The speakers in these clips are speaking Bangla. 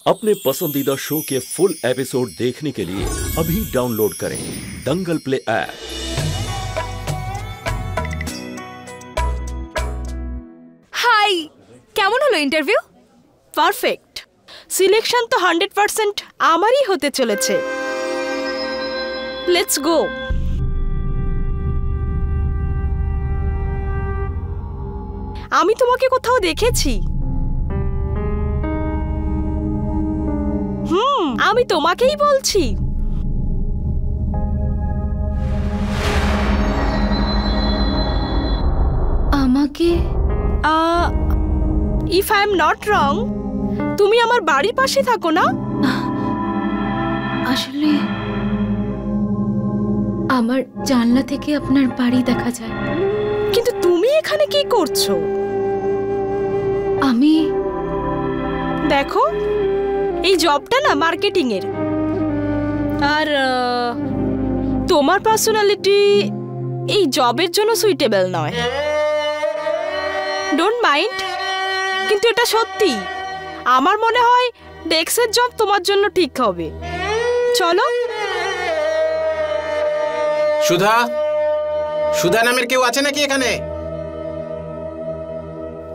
अपने पसंदीदा शो के फुल एपिसोड देखने के लिए अभी डाउनलोड करें दंगल प्ले ऐप। हाय, কেমন হলো ইন্টারভিউ? পারফেক্ট। সিলেকশন তো 100% আমারই হতে চলেছে। Let's go. আমি তোমাকে কোথাও দেখেছি। আমি তোমাকেই বলছি। আমাকে if I am not wrong, তুমি আমার বাড়ির পাশে থাকো না? আসলে আমার জানলা থেকে আপনার বাড়ি দেখা যায়। কিন্তু তুমি এখানে কি করছো? আমি দেখো, এই জবটা না মার্কেটিং এর, আর তোমার পার্সোনালিটি এই জবের জন্য সুইটেবল নয়। ডোন্ট মাইন্ড, কিন্তু এটা সত্যি। আমার মনে হয় ডেস্কের জব তোমার জন্য ঠিক হবে। চলো। সুধা, সুধা নামের কেউ আছে নাকি এখানে?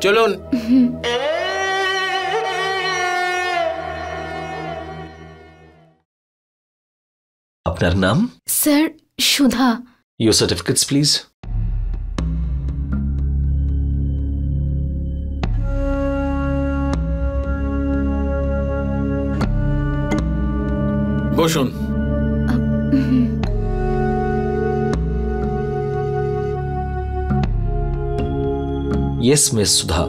চলুন। আপনার নাম? Sir Sudha. Your certificates, please. বসুন। Yes, Miss Sudha.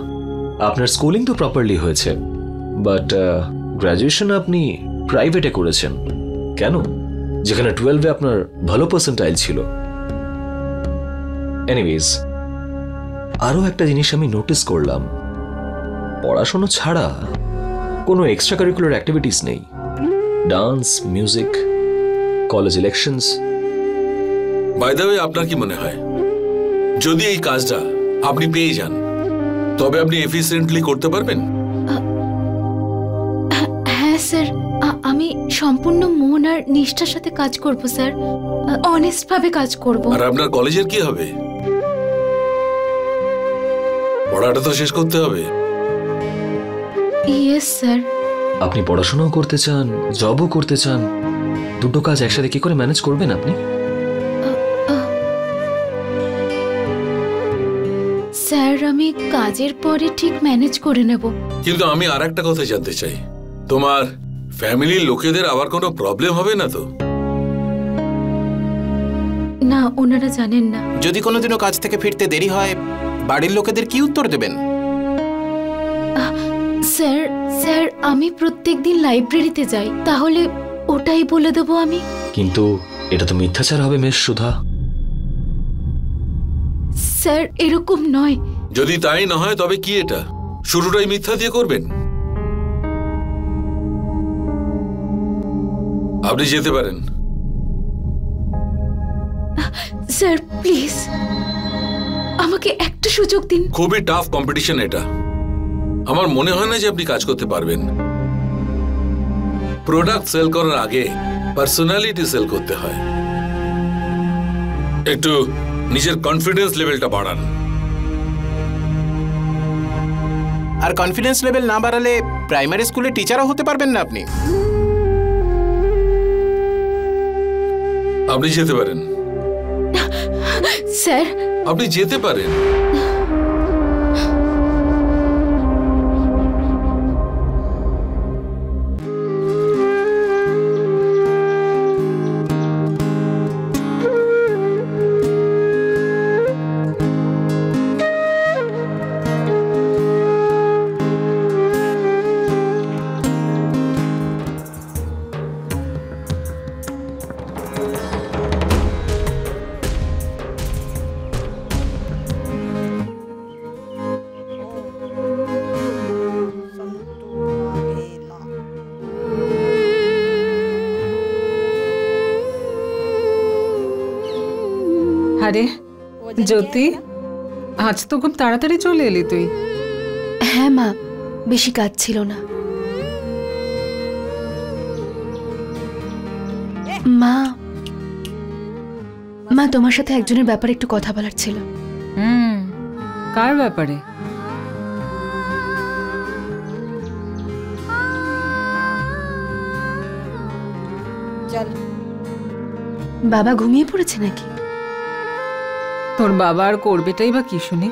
আপনার স্কুলিং তো প্রপারলি হয়েছে, বাট গ্র্যাজুয়েশন আপনি প্রাইভেটে করেছেন। কেন? যেখানে 12-এ আপনার ভালো পার্সেন্টাইল ছিল। এনিওয়েজ, আরও একটা জিনিস আমি নোটিস করলাম, পড়াশোনা ছাড়া কোনো এক্সট্রা কারিকুলার অ্যাক্টিভিটিস নেই। Dance, music, college elections. By the way, আপনার কি মনে হয় যদি এই কাজটা আপনি পেয়ে যান তবে আপনি এফিসিয়েন্টলি করতে পারবেন? হ্যাঁ স্যার, আমি সম্পূর্ণ মন আর নিষ্ঠার সাথে কাজ করব স্যার। অনেস্ট ভাবে কাজ করব। আর আপনার কলেজের কি হবে? পড়াটা তো শেষ করতে হবে। Yes sir. আপনি পড়াশোনাও করতে চান, জবও করতে চান, দুটো কাজ একসাথে কি করে ম্যানেজ করবেন আপনি? স্যার, আমি কাজের পরে ঠিক ম্যানেজ করে নেব। কিন্তু আমি আর একটা কথা জানতে চাই, তোমার ফ্যামিলির লোকেদের আবার কোনো প্রবলেম হবে না তো? না, ওনারা জানেন না। যদি কোনোদিনও কাজ থেকে ফিরতে দেরি হয়, বাড়ির লোকেদের কি উত্তর দেবেন? স্যার স্যার, আমি প্রত্যেকদিন লাইব্রেরিতে যাই, তাহলে ওটাই বলে দেবো আমি। কিন্তু এটা তো মিথ্যাচার হবে মিস সুধা। স্যার, এরকম নয়। যদি তাই না হয় তবে কি এটা শুরুটাই মিথ্যা দিয়ে করবেন? আপনি যেতে পারেন। স্যার প্লিজ, আমাকে একটা সুযোগ দিন। খুবই টাফ কম্পিটিশন এটা। আমার মনে হয় না যে আপনি কাজ করতে পারবেন। প্রোডাক্ট সেল করার আগে পার্সোনালিটি সেল করতে হয়। একটু নিজের কনফিডেন্স লেভেলটা বাড়ান। আর কনফিডেন্স লেভেল না বাড়ালে প্রাইমারি স্কুলে টিচারও হতে পারবেন না আপনি। আপনি যেতে পারেন। স্যার, আপনি যেতে পারেন। আরে জ্যোতি, আজ তো খুব তাড়াতাড়ি চলে এলি তুই। হ্যাঁ মা, বেশি কাজ ছিল না। মা মা তোমার সাথে একজনের ব্যাপারে একটু কথা বলার ছিল। কার ব্যাপারে? বাবা ঘুমিয়ে পড়েছে নাকি? তোর বাবা আর করবেটাই বা কি শুনি?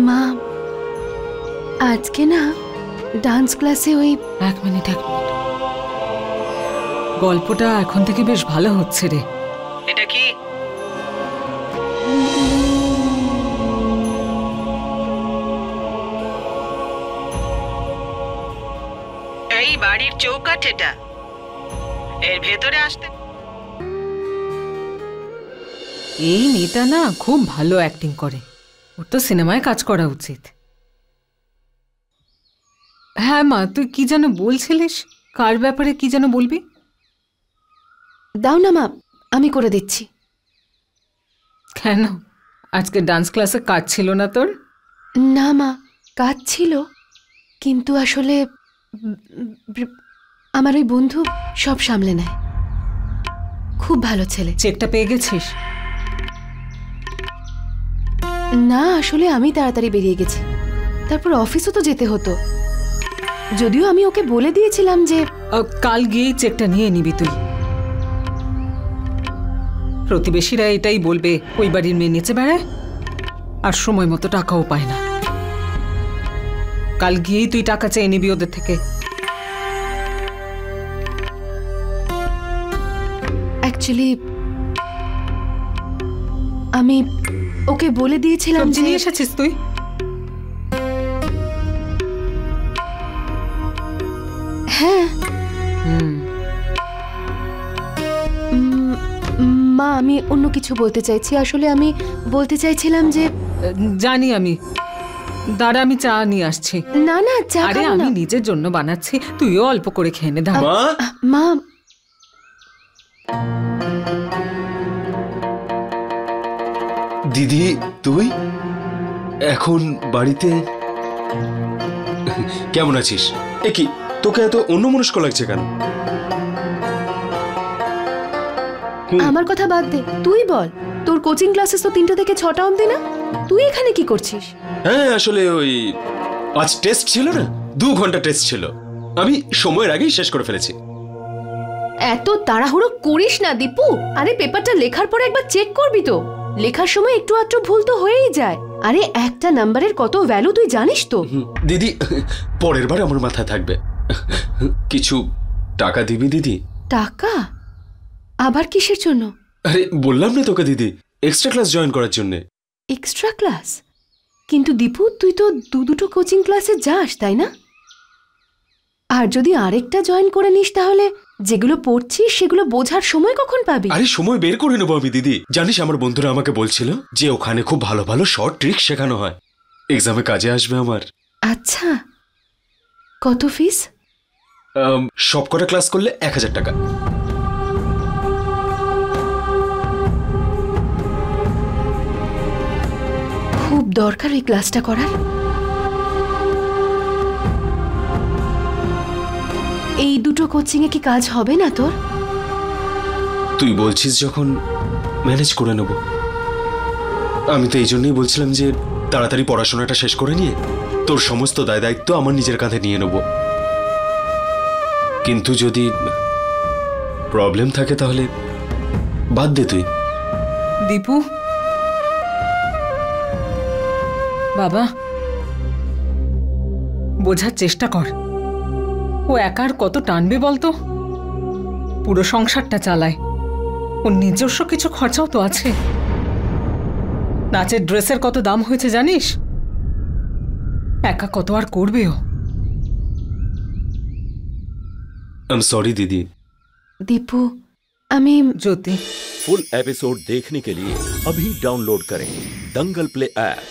মা আজকে না ডান্স ক্লাসে ওই এক মিনিট। গল্পটা এখন থেকে বেশ ভালো হচ্ছে রে। এটা কি? এই বাড়ির চৌকাঠ, এটা এর ভেতরে আসতে। এই মেয়েটা না খুব ভালো অ্যাক্টিং করে, ওর তো সিনেমায় কাজ করা উচিত। হ্যাঁ মা, তুই কি যেন বলছিলিস? কার ব্যাপারে কি যেন বলবি? দাও না মা, আমি করে দিচ্ছি। কেন, আজকে ডান্স ক্লাসে কাজ ছিল না তোর? না মা, কাজ ছিল, কিন্তু আসলে আমার ওই বন্ধু সব সামলে নেয়, খুব ভালো ছেলে। চেকটা পেয়ে গেছিস? না, আসলে আমি তাড়াতাড়ি বেরিয়ে গেছি, তারপর অফিসও তো যেতে হতো। যদিও আমি ওকে বলে দিয়েছিলাম যে কাল গিয়েই চেকটা নিয়ে নিবি তুই। প্রতিবেশীরা এটাই বলবে ওই বাড়ির মেয়ে নেচে বেড়ায় আর সময় মতো টাকাও পায় না। কাল গিয়েই তুই টাকা চেয়ে নিবি ওদের থেকে। অ্যাকচুয়ালি আমি ওকে বলে দিয়েছিলাম যে নিয়ে এসেছিস তুই? হ্যাঁ মা, আমি অন্য কিছু বলতে চাইছি। আসলে আমি বলতে চাইছিলাম যে জানি আমি, দাঁড়া আমি চা নিয়ে আসছি। না না, চা আরে আমি নিজের জন্য বানাচ্ছি, তুইও অল্প করে খেয়ে নে। দাঁড়া মা। দিদি, তুই এখন বাড়িতে? কেমন আছিস? এ কি, তোকে এত অন্যমনস্ক লাগছে কেন? আমার কথা বাদ দে, তুই বল। তোর কোচিং ক্লাসেস তো 3টা থেকে 6টা অবধি না? তুই এখানে কি করছিস? হ্যাঁ, আসলে ওই আজ টেস্ট ছিল না, 2 ঘন্টা টেস্ট ছিল, আমি সময়ের আগেই শেষ করে ফেলেছি। এত তাড়াহুড়ো করিস না দীপু। আরে পেপারটা লেখার পরে একবার চেক করবি তো। লেখার সময় একটু আধটু ভুল তো হয়েই যায়। আরে একটা নাম্বারের কত ভ্যালু তুই জানিস তো? দিদি, পরের বার আমার মাথায় থাকবে। কিছু টাকা দিবি দিদি? টাকা? আবার কিসের জন্য? আরে বললাম না তোকে দিদি, এক্সট্রা ক্লাস জয়েন করার জন্য। Extra class? কিন্তু দীপু, তুই তো দুটো কোচিং ক্লাসে যাস, তাই না? আর যদি আরেকটা জয়েন করে নিস, তাহলে যেগুলো পড়ছিস সেগুলো বোঝার সময় কখন পাবি? আরে সময় বের করে নেবো আমি দিদি। জানিস, আমার বন্ধুরা আমাকে বলছিল যে ওখানে খুব ভালো ভালো শর্ট ট্রিক শেখানো হয়, এক্সামে কাজে আসবে আমার। আচ্ছা, কত ফিস? সবকটা ক্লাস করলে 1000 টাকা। খুব দরকার এই ক্লাসটা করার। এই দুটো কোচিং এ কি কাজ হবে না তোর? তুই বলছিস যখন, ম্যানেজ করে নেব। আমি তো এই জন্যই বলছিলাম যে তাড়াতাড়ি পড়াশোনাটা শেষ করে নিয়ে তোর সমস্ত দায় দায়িত্ব আমার নিজের কাঁধে নিয়ে নেব। কিন্তু যদি প্রবলেম থাকে তাহলে বাদ দে তুই। দীপু বাবা, বোঝার চেষ্টা কর। ও একার কত টানবে বলতো? পুরো সংসারটা চালায়, ওর নিজস্ব কিছু খরচাও তো আছে। নাচের ড্রেসের কত দাম হয়েছে জানিস? একা কত আর করবে ও? আই এম সরি दीदी। दीपू, আমি ज्योति। फुल एपिसोड देखने के लिए अभी डाउनलोड करें दंगल प्ले ऐप।